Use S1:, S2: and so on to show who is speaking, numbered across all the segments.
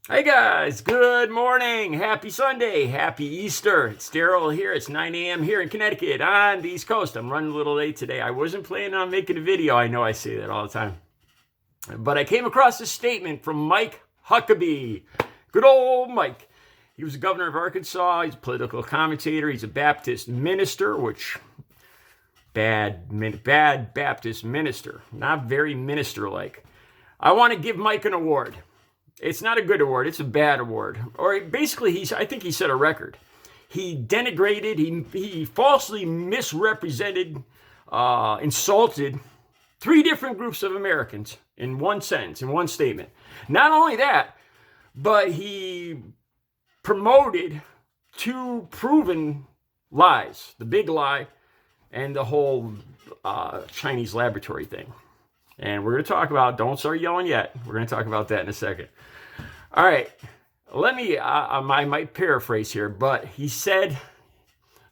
S1: Hey guys, good morning. Happy Sunday. Happy Easter. It's Daryl here. It's 9 a.m. here in Connecticut on the East Coast. I'm running a little late today. I wasn't planning on making a video. I know I say that all the time. But I came across a statement from Mike Huckabee. Good old Mike. He was the governor of Arkansas. He's a political commentator. He's a Baptist minister, which bad Baptist minister. Not very minister-like. I want to give Mike an award. It's not a good award. It's a bad award. Or basically, I think he set a record. He denigrated, he falsely misrepresented, insulted 3 different groups of Americans in one sentence, in one statement. Not only that, but he promoted 2 proven lies, the big lie and the whole Chinese laboratory thing. And we're going to talk about, don't start yelling yet. We're going to talk about that in a second. All right. Let me, I might paraphrase here, but he said,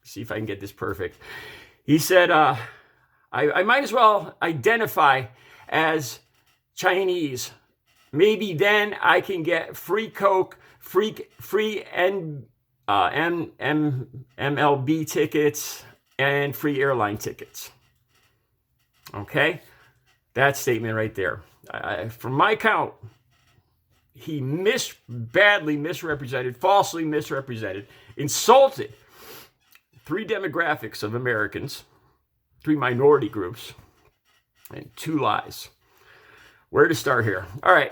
S1: see if I can get this perfect. He said, I might as well identify as Chinese. Maybe then I can get free Coke, free MLB tickets, and free airline tickets. Okay? That statement right there. From my count, he badly misrepresented, falsely misrepresented, insulted 3 demographics of Americans, 3 minority groups, and 2 lies. Where to start here? All right,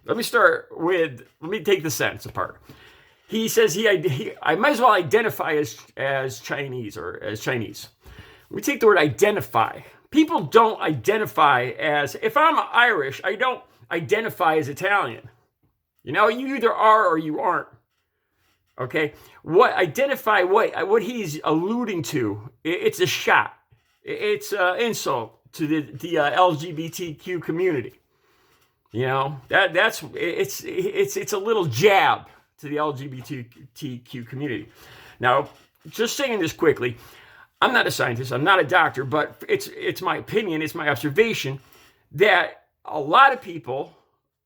S1: let me take the sentence apart. He says I might as well identify as Chinese or as Chinese. Let me take the word identify. People don't identify as, if I'm Irish, I don't identify as Italian. You know, you either are or you aren't. Okay? What he's alluding to, it's a shot. It's an insult to the LGBTQ community. You know, it's a little jab to the LGBTQ community. Now, just saying this quickly, I'm not a scientist, I'm not a doctor, but it's my opinion, it's my observation that a lot of people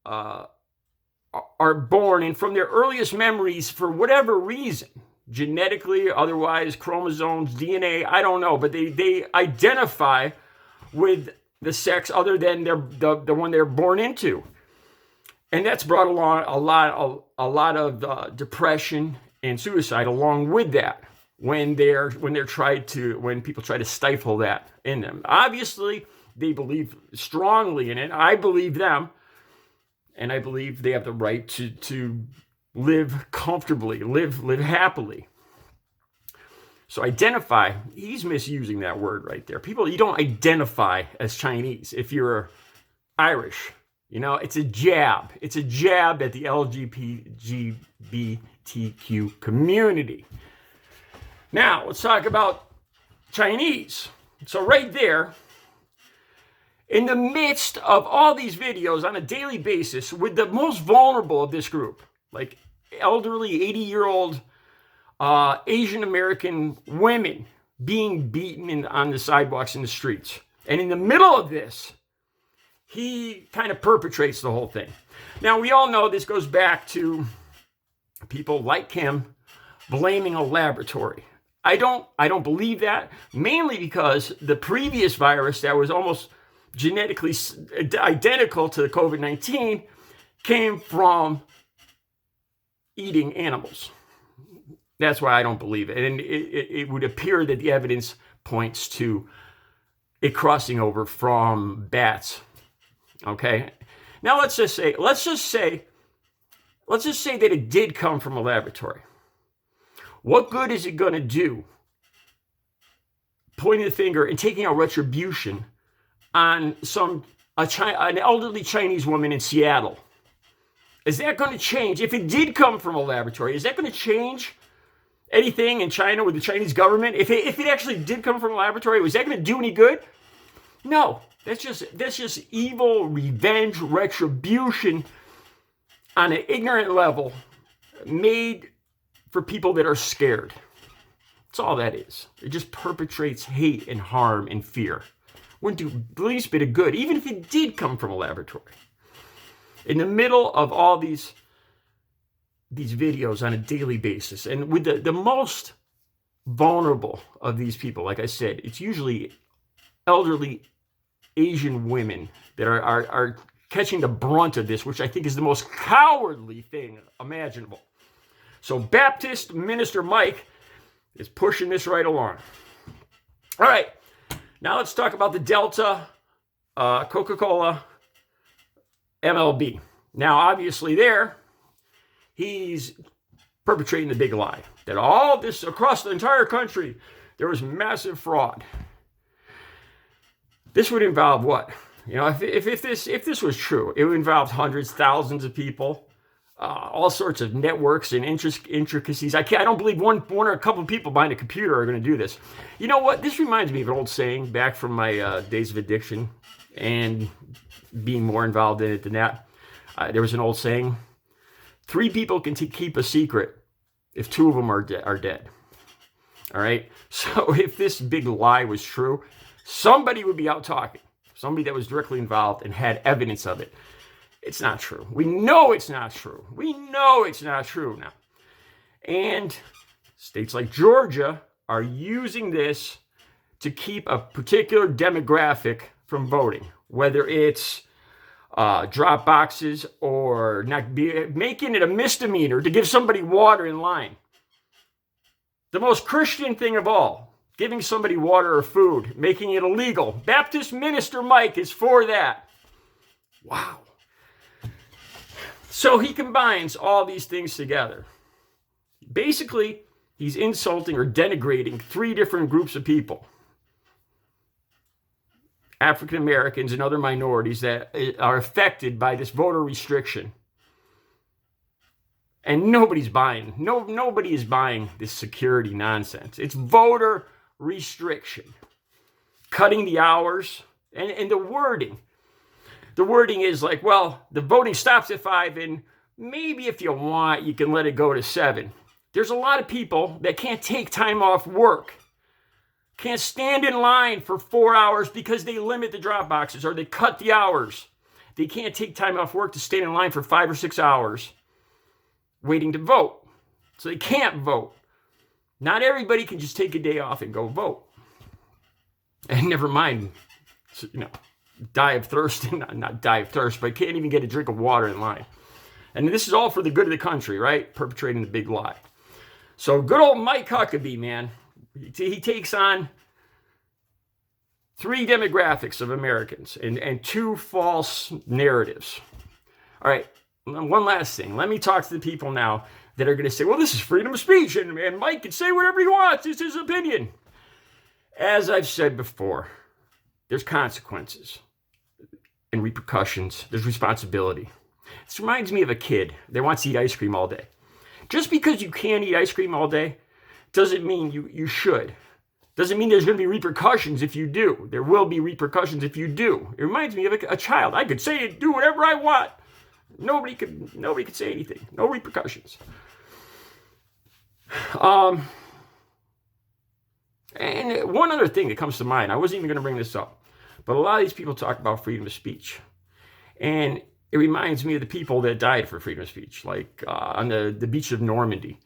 S1: are born, and from their earliest memories, for whatever reason, genetically, otherwise, chromosomes, DNA, I don't know, but they identify with the sex other than the one they're born into. And that's brought along a lot of depression and suicide along with that. When people try to stifle that in them. Obviously, they believe strongly in it. I believe them, and I believe they have the right to live comfortably, live happily. So identify, he's misusing that word right there. People, you don't identify as Chinese if you're Irish. You know, it's a jab. It's a jab at the LGBTQ community. Now, let's talk about Chinese. So right there, in the midst of all these videos on a daily basis with the most vulnerable of this group, like elderly 80-year-old Asian American women being beaten on the sidewalks in the streets. And in the middle of this, he kind of perpetrates the whole thing. Now, we all know this goes back to people like him blaming a laboratory. I don't believe that, mainly because the previous virus that was almost genetically identical to the COVID-19 came from eating animals. That's why I don't believe it. And it would appear that the evidence points to it crossing over from bats. Okay? Now let's just say that it did come from a laboratory. What good is it going to do pointing the finger and taking out retribution on an elderly Chinese woman in Seattle? Is that going to change? If it did come from a laboratory, is that going to change anything in China with the Chinese government? If it actually did come from a laboratory, was that going to do any good? No. That's just evil, revenge, retribution on an ignorant level made for people that are scared. That's all that is. It just perpetrates hate and harm and fear. Wouldn't do the least bit of good, even if it did come from a laboratory. In the middle of all these these videos on a daily basis. And with the most vulnerable of these people, like I said, it's usually elderly Asian women that are catching the brunt of this, which I think is the most cowardly thing imaginable. So Baptist Minister Mike is pushing this right along. All right, now let's talk about the Delta CocaCola MLB. Now, obviously there, he's perpetrating the big lie that all of this across the entire country, there was massive fraud. This would involve what? You know, if this was true, it would involve hundreds, thousands of people, all sorts of networks and intricacies. I don't believe one or a couple of people behind a computer are going to do this. You know what? This reminds me of an old saying back from my days of addiction and being more involved in it than that. There was an old saying: 3 people can keep a secret if 2 of them are dead. All right. So if this big lie was true, somebody would be out talking. Somebody that was directly involved and had evidence of it. It's not true. We know it's not true. We know it's not true now. And states like Georgia are using this to keep a particular demographic from voting, whether it's drop boxes or making it a misdemeanor to give somebody water in line. The most Christian thing of all, giving somebody water or food, making it illegal. Baptist Minister Mike is for that. Wow. So he combines all these things together. Basically, he's insulting or denigrating 3 different groups of people. African Americans and other minorities that are affected by this voter restriction. And nobody's buying. Nobody is buying this security nonsense. It's voter restriction. Cutting the hours and the wording. The wording is like, well, the voting stops at 5 and maybe if you want, you can let it go to 7. There's a lot of people that can't take time off work. Can't stand in line for 4 hours because they limit the drop boxes or they cut the hours. They can't take time off work to stand in line for 5 or 6 hours waiting to vote. So they can't vote. Not everybody can just take a day off and go vote. And never mind, die of thirst, not die of thirst, but can't even get a drink of water in line. And this is all for the good of the country, right? Perpetrating the big lie. So good old Mike Huckabee, man. He takes on 3 demographics of Americans and 2 false narratives. All right, one last thing. Let me talk to the people now that are going to say, well, this is freedom of speech, and Mike can say whatever he wants. It's his opinion. As I've said before, there's consequences and repercussions. There's responsibility. This reminds me of a kid that wants to eat ice cream all day. Just because you can't eat ice cream all day doesn't mean you should. Doesn't mean there's going to be repercussions if you do. There will be repercussions if you do. It reminds me of a child. I could say do whatever I want. Nobody could say anything. No repercussions. And one other thing that comes to mind, I wasn't even going to bring this up, but a lot of these people talk about freedom of speech. And it reminds me of the people that died for freedom of speech, like on the beach of Normandy,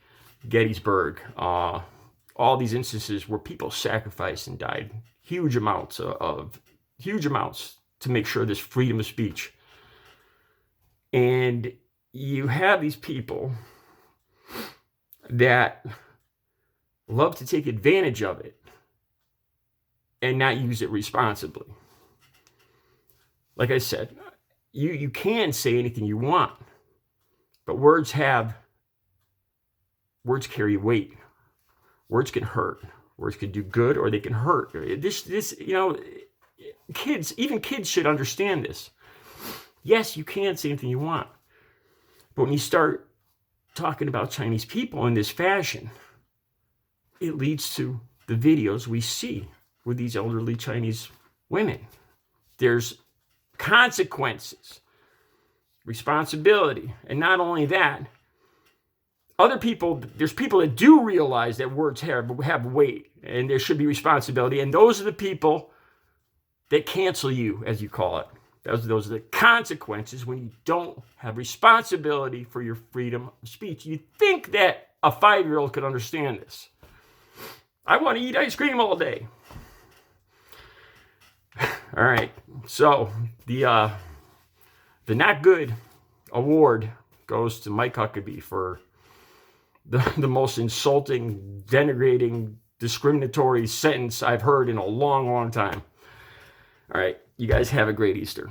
S1: Gettysburg, all these instances where people sacrificed and died huge amounts to make sure this freedom of speech. And you have these people that love to take advantage of it and not use it responsibly. Like I said, you can say anything you want, but words carry weight. Words can hurt. Words can do good or they can hurt. Even kids should understand this. Yes, you can say anything you want, but when you start talking about Chinese people in this fashion, it leads to the videos we see with these elderly Chinese women. There's consequences, responsibility, and not only that, there's people that do realize that words have weight and there should be responsibility, and those are the people that cancel you, as you call it. Those are the consequences when you don't have responsibility for your freedom of speech. You'd think that a 5-year-old could understand this. I want to eat ice cream all day. All right, so the Not Good award goes to Mike Huckabee for the most insulting, denigrating, discriminatory sentence I've heard in a long, long time. All right, you guys have a great Easter.